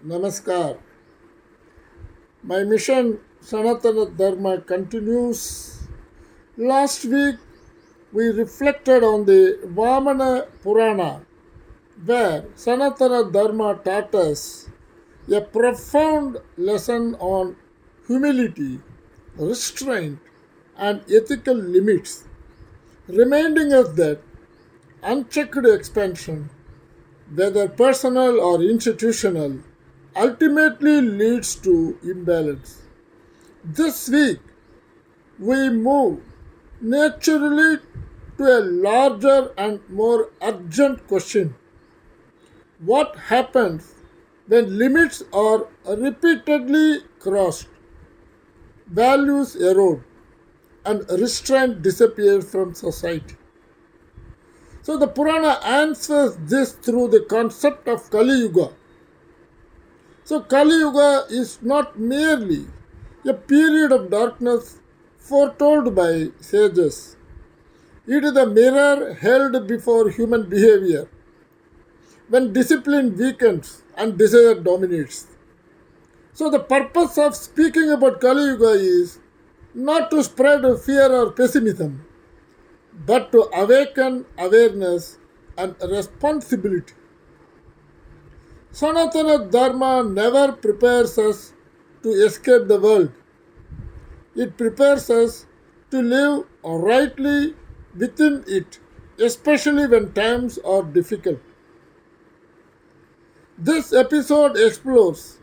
Namaskar. My mission Sanatana Dharma continues. Last week we reflected on the Vamana Purana, where Sanatana Dharma taught us a profound lesson on humility, restraint, and ethical limits, reminding us that unchecked expansion, whether personal or institutional, ultimately leads to imbalance. This week, we move naturally to a larger and more urgent question: what happens when limits are repeatedly crossed, values erode, and restraint disappears from society? So, the Purana answers this through the concept of Kali Yuga. So, Kali Yuga is not merely a period of darkness foretold by sages. It is a mirror held before human behavior when discipline weakens and desire dominates. So, the purpose of speaking about Kali Yuga is not to spread fear or pessimism, but to awaken awareness and responsibility. Sanatana Dharma never prepares us to escape the world. It prepares us to live rightly within it, especially when times are difficult. This episode explores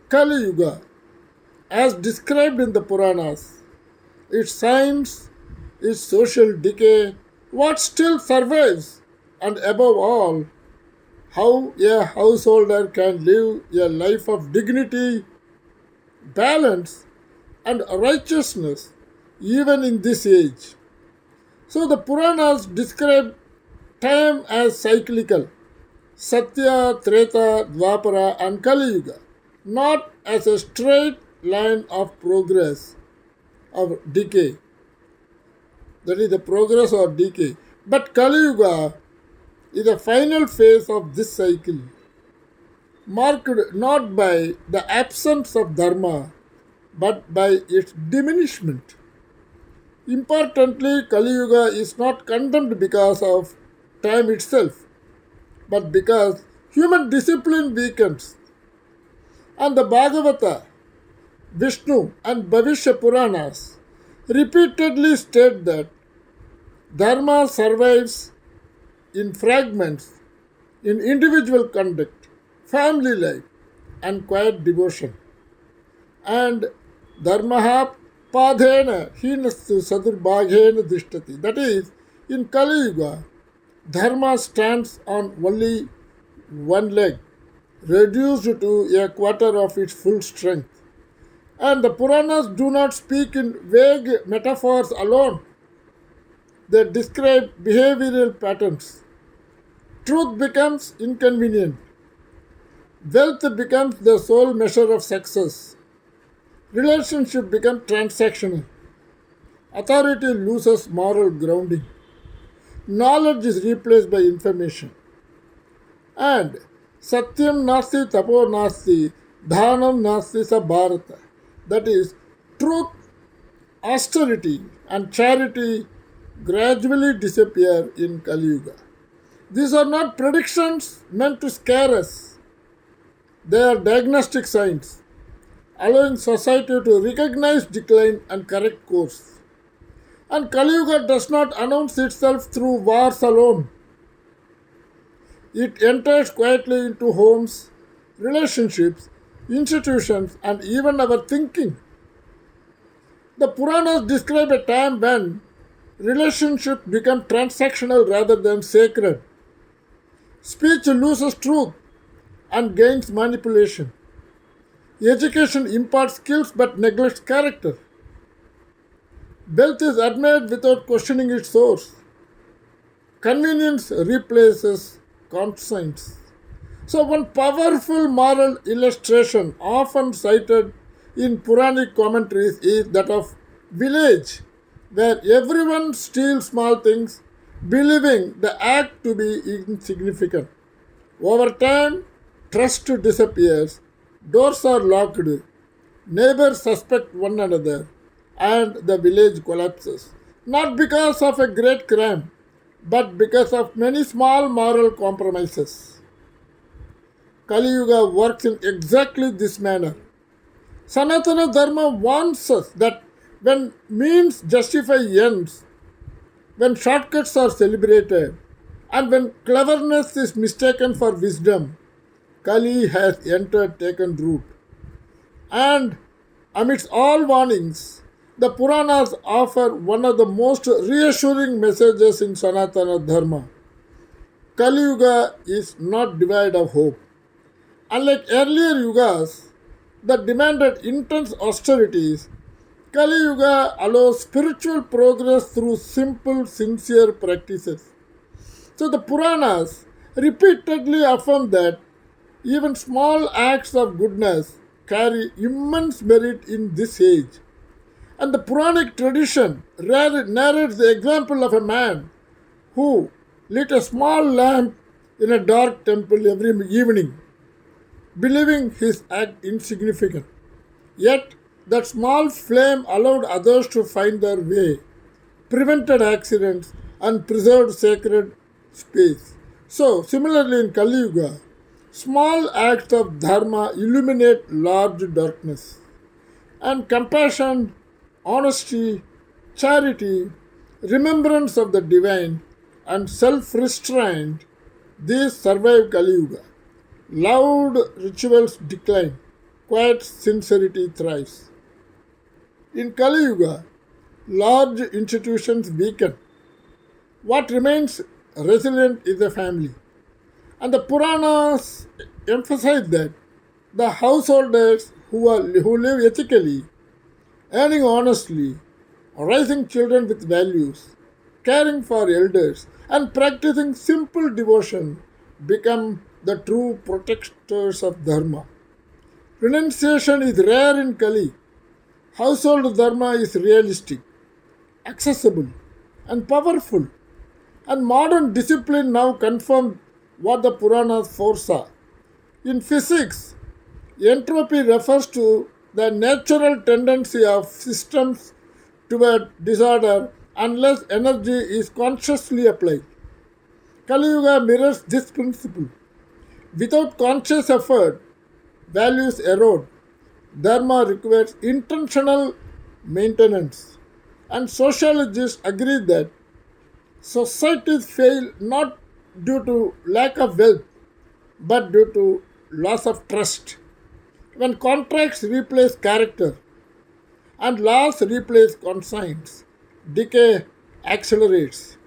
Kali Yuga as described in the Puranas, its science, its social decay, what still survives, and above all, how a householder can live a life of dignity, balance, and righteousness even in this age. So the Puranas describe time as cyclical: Satya, Treta, Dwapara, and Kali Yuga, not as a straight line of progress, of decay. That is the progress or decay. But Kali Yuga is the final phase of this cycle, marked not by the absence of Dharma, but by its diminishment. Importantly, Kali Yuga is not condemned because of time itself, but because human discipline weakens. And the Bhagavata, Vishnu, and Bhavishya Puranas repeatedly state that Dharma survives in fragments, in individual conduct, family life, and quiet devotion. And Dharmaha Padhena Hinastu Sadurbhaghena Dishtati. That is, in Kali Yuga, Dharma stands on only one leg, reduced to a quarter of its full strength. And the Puranas do not speak in vague metaphors alone, they describe behavioral patterns. Truth becomes inconvenient, wealth becomes the sole measure of success, relationship becomes transactional, authority loses moral grounding, knowledge is replaced by information, and Satyam Nasti Tapo Nasti Dhanam Nasti Sa Bharata. That is, truth, austerity, and charity gradually disappear in Kali Yuga. These are not predictions meant to scare us, they are diagnostic signs, allowing society to recognize decline and correct course. And Kali Yuga does not announce itself through wars alone. It enters quietly into homes, relationships, institutions, and even our thinking. The Puranas describe a time when relationships become transactional rather than sacred. Speech loses truth and gains manipulation. Education imparts skills but neglects character. Wealth is admired without questioning its source. Convenience replaces conscience. So, one powerful moral illustration often cited in Puranic commentaries is that of village, where everyone steals small things, believing the act to be insignificant. Over time, trust disappears Doors are locked, neighbors suspect one another, and the village collapses. Not because of a great crime, but because of many small moral compromises. Kali Yuga works in exactly this manner. Sanatana Dharma warns us that when means justify ends, when shortcuts are celebrated, and when cleverness is mistaken for wisdom, Kali has entered taken root. And amidst all warnings, the Puranas offer one of the most reassuring messages in Sanatana Dharma. Kali Yuga is not devoid of hope. Unlike earlier yugas that demanded intense austerities, Kali Yuga allows spiritual progress through simple, sincere practices. So the Puranas repeatedly affirm that even small acts of goodness carry immense merit in this age. And the Puranic tradition narrates the example of a man who lit a small lamp in a dark temple every evening, believing his act insignificant. Yet, that small flame allowed others to find their way, prevented accidents, and preserved sacred space. So, similarly in Kali Yuga, small acts of dharma illuminate large darkness. And compassion, honesty, charity, remembrance of the divine, and self restraint, these survive Kali Yuga. Loud rituals decline, quiet sincerity thrives. In Kali Yuga, large institutions weaken. What remains resilient is the family. And the Puranas emphasize that the householders who live ethically, earning honestly, raising children with values, caring for elders, and practicing simple devotion become the true protectors of Dharma. Renunciation is rare in Kali. Household Dharma is realistic, accessible, and powerful. And modern discipline now confirms what the Puranas foresaw. In physics, entropy refers to the natural tendency of systems toward disorder unless energy is consciously applied. Kali Yuga mirrors this principle. Without conscious effort, values erode. Dharma requires intentional maintenance. And sociologists agree that societies fail not due to lack of wealth but due to loss of trust. When contracts replace character and laws replace conscience, decay accelerates.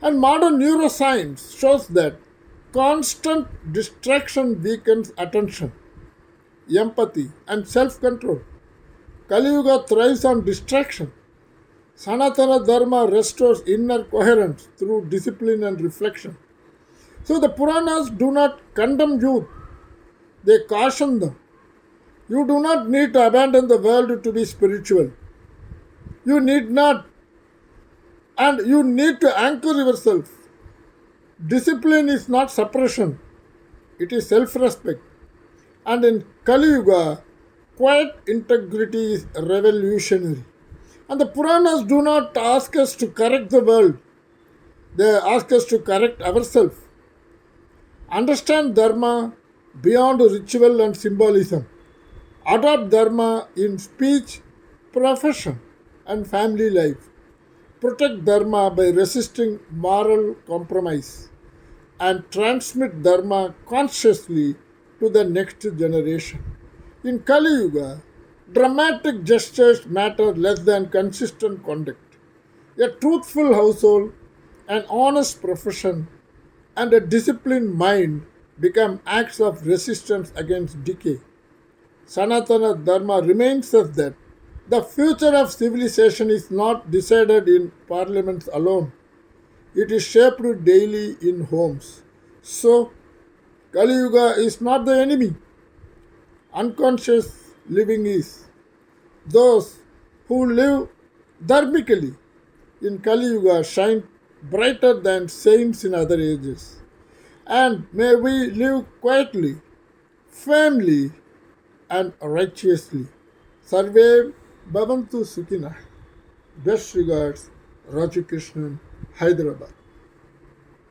And modern neuroscience shows that constant distraction weakens attention, empathy, and self control. Kali Yuga thrives on distraction. Sanatana Dharma restores inner coherence through discipline and reflection. So the Puranas do not condemn youth, they caution them. You do not need to abandon the world to be spiritual. You need not, and you need to anchor yourself. Discipline is not suppression, it is self respect. And in Kali Yuga, quiet integrity is revolutionary. And the Puranas do not ask us to correct the world, they ask us to correct ourselves. Understand Dharma beyond ritual and symbolism. Adopt Dharma in speech, profession, and family life. Protect Dharma by resisting moral compromise. And transmit Dharma consciously to the next generation. In Kali Yuga, dramatic gestures matter less than consistent conduct. A truthful household, an honest profession, and a disciplined mind become acts of resistance against decay. Sanatana Dharma reminds us that the future of civilization is not decided in parliaments alone, it is shaped daily in homes. So, Kali Yuga is not the enemy, unconscious living is. Those who live dharmically in Kali Yuga shine brighter than saints in other ages. And may we live quietly, firmly, and righteously. Survey Bhavantu Sukhina. Best regards, Raju Krishnan, Hyderabad.